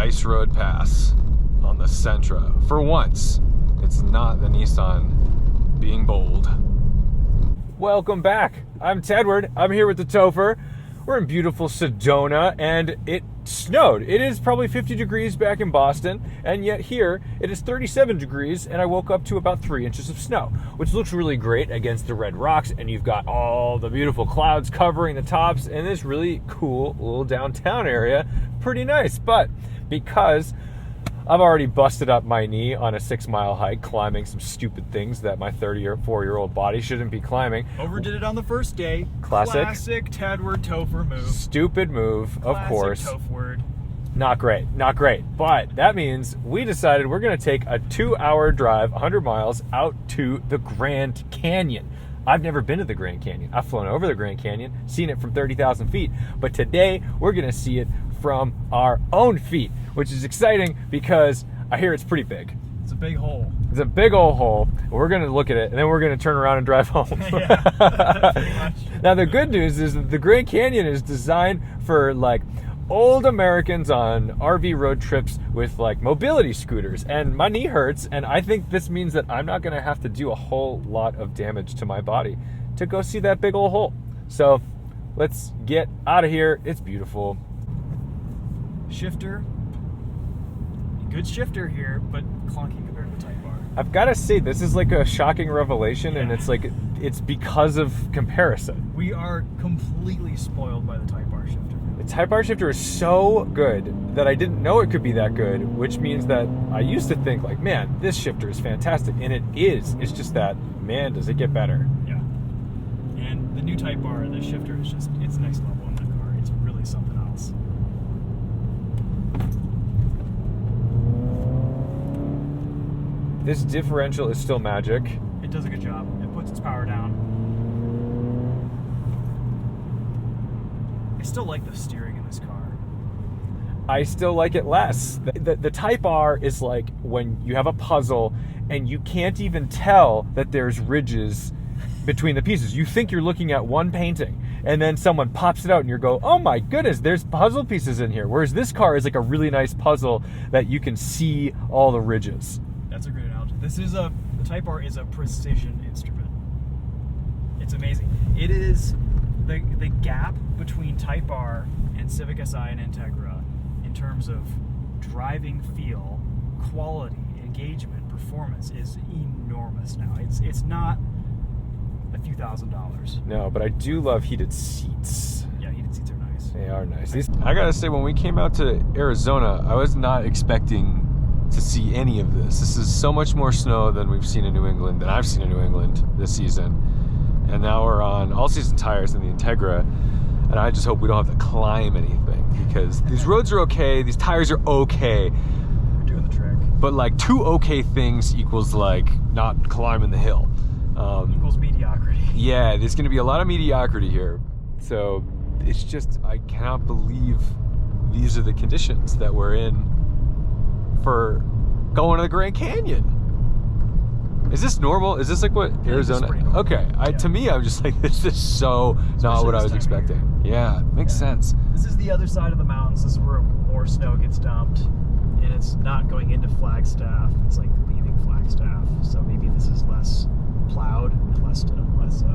ice road pass on the Sentra. For once, it's not the Nissan being bold. Welcome back. I'm Tedward. I'm here with the Topher. We're in beautiful Sedona, and it snowed. It is probably 50 degrees back in Boston, and yet here it is 37 degrees, and I woke up to about 3 inches of snow, which looks really great against the red rocks, and you've got all the beautiful clouds covering the tops, and this really cool little downtown area. Pretty nice, but because I've already busted up my knee on a 6-mile hike climbing some stupid things that my 34-year-old body shouldn't be climbing. Overdid it on the first day. Classic Tedward Topher move. Stupid move, Classic of course. Topher. Not great, not great. But that means we decided we're going to take a 2-hour drive, 100 miles, out to the Grand Canyon. I've never been to the Grand Canyon. I've flown over the Grand Canyon, seen it from 30,000 feet. But today, we're going to see it from our own feet, which is exciting because I hear it's pretty big. It's a big hole. It's a big old hole. We're going to look at it, and then we're going to turn around and drive home. Yeah, pretty much. Now, the good news is that the Grand Canyon is designed for, like, old Americans on RV road trips with, like, mobility scooters. And my knee hurts, and I think this means that I'm not going to have to do a whole lot of damage to my body to go see that big old hole. So, let's get out of here. It's beautiful. Shifter. Good shifter here, but clunky compared to the Type R. I've got to say, this is like a shocking revelation, Yeah. and it's because of comparison. We are completely spoiled by the Type R shifter. The Type R shifter is so good that I didn't know it could be that good, which means that I used to think, like, man, this shifter is fantastic, and it is. It's just that, man, does it get better. Yeah. And the new Type R, the shifter is just, it's next level in that car. It's really something else. This differential is still magic. It does a good job. It puts its power down. I still like the steering in this car. I still like it less. The Type R is like when you have a puzzle and you can't even tell that there's ridges between the pieces. You think you're looking at one painting, and then someone pops it out and you go, oh my goodness, there's puzzle pieces in here. Whereas this car is like a really nice puzzle that you can see all the ridges. That's a great analogy. The Type R is a precision instrument. It's amazing. It is the gap between Type R and Civic Si and Integra in terms of driving feel, quality, engagement, performance is enormous now. It's not a few $1,000s. No, but I do love heated seats. Yeah, heated seats are nice. They are nice. I gotta say, when we came out to Arizona, I was not expecting to see any of this. This is so much more snow than we've seen in New England, than I've seen in New England this season. And now we're on all-season tires in the Integra, and I just hope we don't have to climb anything, because these roads are okay, these tires are okay. We're doing the trick. But like 2 okay things equals like not climbing the hill. Equals mediocrity. Yeah, there's gonna be a lot of mediocrity here. So it's just, I cannot believe these are the conditions that we're in for going to the Grand Canyon. Is this normal? Is this like what Arizona? Okay, to me, I'm just like, this is so not what I was expecting. Yeah, makes sense. This is the other side of the mountains. This is where more snow gets dumped, and it's not going into Flagstaff. It's like leaving Flagstaff. So maybe this is less plowed and less what's the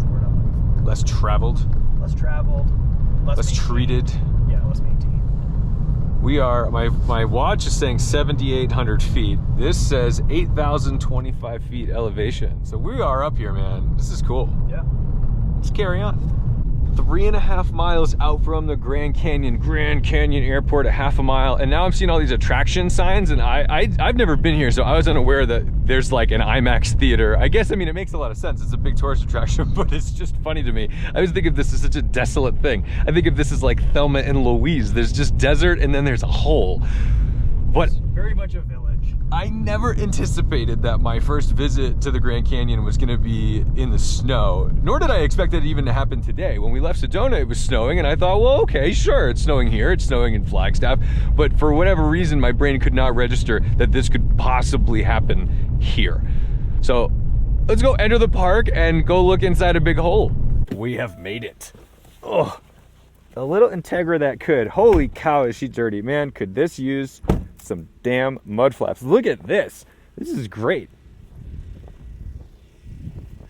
word I'm looking for? Less traveled. Less traveled. Less treated. Yeah, less maintained. We are, my watch is saying 7,800 feet. This says 8,025 feet elevation. So we are up here, man. This is cool. Yeah. Let's carry on. 3.5 miles out from the Grand Canyon Airport, at half a mile, and now I'm seeing all these attraction signs, and I've never been here, so I was unaware that there's like an IMAX theater. I guess, I mean, it makes a lot of sense. It's a big tourist attraction, but it's just funny to me. I always think of this as such a desolate thing. I think of this as like Thelma and Louise. There's just desert, and then there's a hole. What? It's very much a village. I never anticipated that my first visit to the Grand Canyon was gonna be in the snow, nor did I expect it even to happen today. When we left Sedona, it was snowing, and I thought, well, okay, sure, it's snowing here, it's snowing in Flagstaff, but for whatever reason, my brain could not register that this could possibly happen here. So let's go enter the park and go look inside a big hole. We have made it. Oh, A little Integra that could. Holy cow, is she dirty. Man, could this use some damn mud flaps. Look at this. This is great.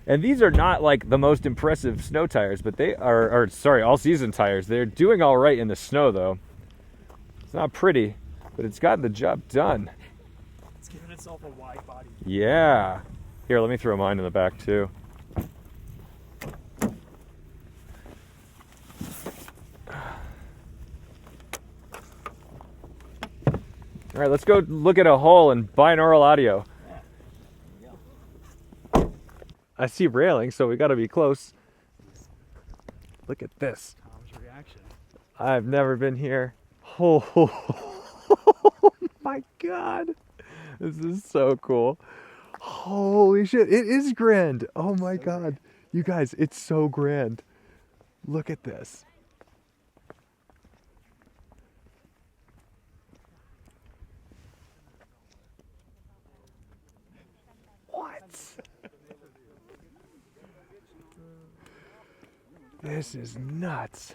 And these are not like the most impressive snow tires, but they are, or sorry, all-season tires. They're doing all right in the snow, though. It's not pretty, but it's gotten the job done. It's giving itself a wide body. Yeah. Here, let me throw mine in the back, too. All right, let's go look at a hole in binaural audio. Yeah. There we go. I see railing, so we got to be close. Look at this. Tom's reaction. I've never been here. Oh, my God. This is so cool. Holy shit, it is grand. Oh my God. You guys, it's so grand. Look at this. This is nuts.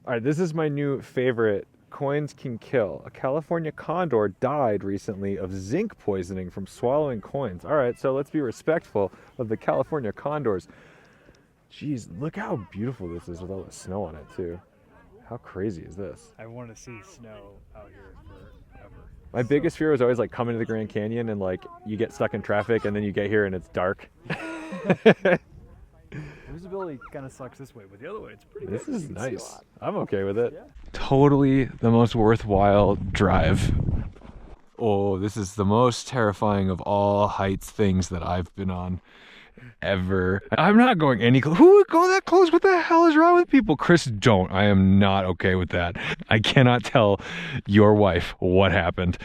All right, this is my new favorite. Coins can kill. A California condor died recently of zinc poisoning from swallowing coins. All right, so let's be respectful of the California condors. Jeez, look how beautiful this is with all the snow on it, too. How crazy is this? I want to see snow out here forever. My biggest fear was always like coming to the Grand Canyon and like you get stuck in traffic and then you get here and it's dark. Visibility kind of sucks this way, but the other way it's pretty This good. is nice. I'm okay with it. Yeah. Totally the most worthwhile drive. Oh, this is the most terrifying of all heights things that I've been on ever. I'm not going any close. Who would go that close? What the hell is wrong with people? Chris, don't. I am not okay with that. I cannot tell your wife what happened.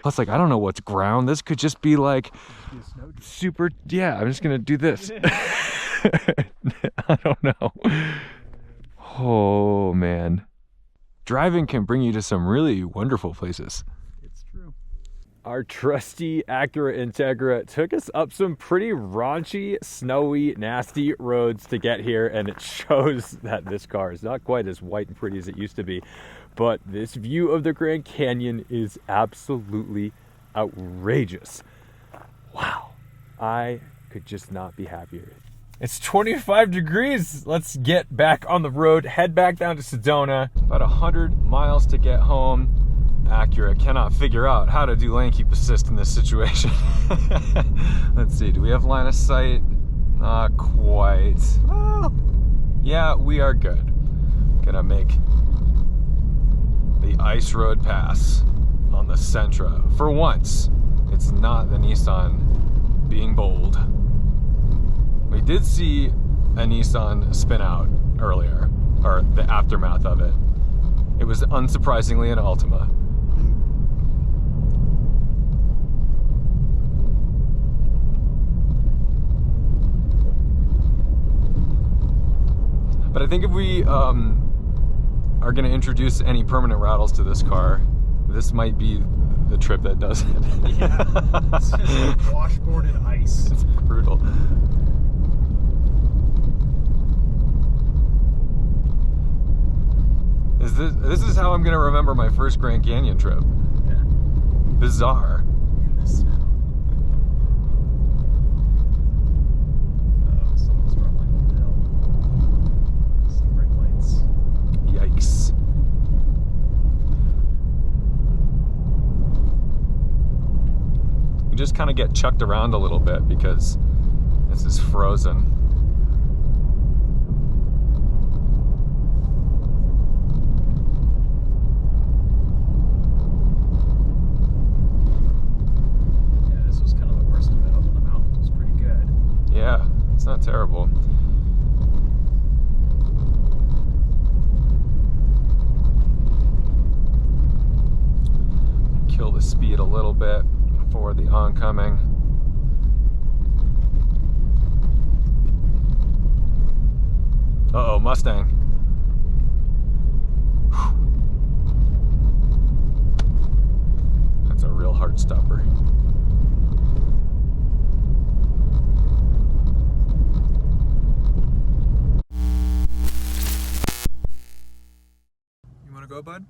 Plus, like, I don't know what's ground. This could just be like super. Yeah, I'm just going to do this. I don't know. Oh, man. Driving can bring you to some really wonderful places. It's true. Our trusty Acura Integra took us up some pretty raunchy, snowy, nasty roads to get here, and it shows that this car is not quite as white and pretty as it used to be, but this view of the Grand Canyon is absolutely outrageous. Wow. I could just not be happier. It's 25 degrees. Let's get back on the road, head back down to Sedona. About 100 miles to get home. Acura cannot figure out how to do lane keep assist in this situation. Let's see, do we have line of sight? Not quite. Well, yeah, we are good. Gonna make the ice road pass on the Sentra. For once, it's not the Nissan being bold. We did see a Nissan spin out earlier, or the aftermath of it. It was unsurprisingly an Altima. But I think if we are going to introduce any permanent rattles to this car, this might be the trip that does it. Yeah, it's just like washboarded ice. It's brutal. This is how I'm going to remember my first Grand Canyon trip. Yeah. Bizarre. In the snow. Oh, someone's struggling up the hill. Some brake lights. Yikes. You just kind of get chucked around a little bit because this is frozen. Yeah, this was kind of the worst of it. Up in the mountains was pretty good. Yeah, it's not terrible. Kill the speed a little bit for the oncoming. Uh-oh, Mustang. Whew. That's a real heart stopper. go, bud?